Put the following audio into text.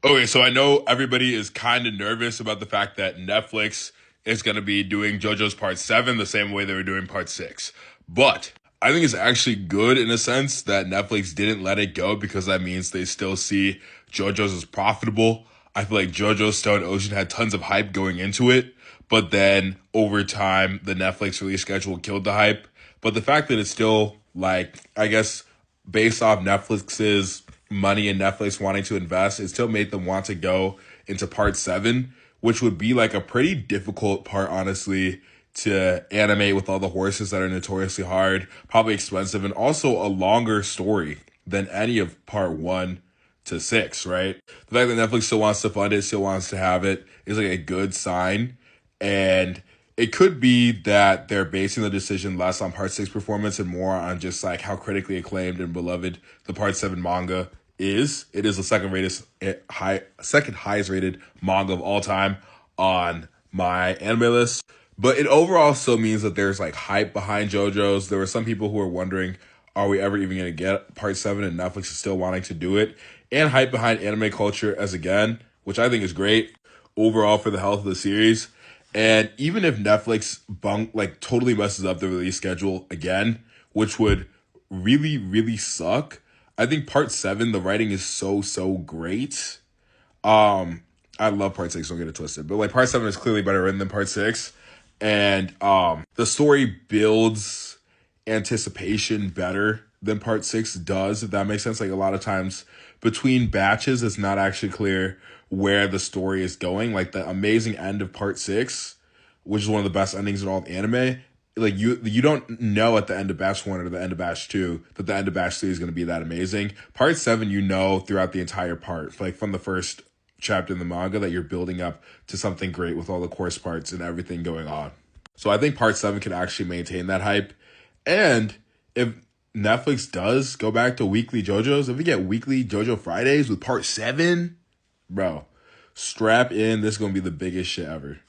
Okay, so I know everybody is kind of nervous about the fact that Netflix is going to be doing JoJo's Part 7 the same way they were doing Part 6. But I think it's actually good in a sense that Netflix didn't let it go because that means they still see JoJo's as profitable. I feel like JoJo's Stone Ocean had tons of hype going into it, but then over time, the Netflix release schedule killed the hype. But the fact that it's still, like, I guess, based off Netflix's money and Netflix wanting to invest, it still made them want to go into part seven, which would be like a pretty difficult part, honestly, to animate with all the horses that are notoriously hard, probably expensive, and also a longer story than any of part one to six, right? The fact that Netflix still wants to fund it, still wants to have it, is like a good sign. And it could be that they're basing the decision less on part six performance and more on just like how critically acclaimed and beloved the part seven manga is. It is the second highest rated manga of all time on my anime list. But it overall still means that there's like hype behind JoJo's. There were some people who were wondering, are we ever even going to get part seven? And Netflix is still wanting to do it. And hype behind anime culture as again, which I think is great overall for the health of the series. And even if Netflix like totally messes up the release schedule again, which would really, really suck, I think part seven, the writing is so great. Um, I love part six, don't get it twisted. But like part seven is clearly better written than part six. And the story builds anticipation better than part six does, if that makes sense. Like a lot of times between batches, it's not actually clear where the story is going. Like the amazing end of part six, which is one of the best endings in all of anime. Like you don't know at the end of batch one or the end of batch two that the end of batch three is going to be that amazing. Part seven, you know, throughout the entire part, like from the first chapter in the manga, that you're building up to something great with all the course parts and everything going on. So I think part seven can actually maintain that hype. And if Netflix does go back to weekly JoJo's, if we get weekly JoJo Fridays with part seven, bro, strap in. This is gonna be the biggest shit ever.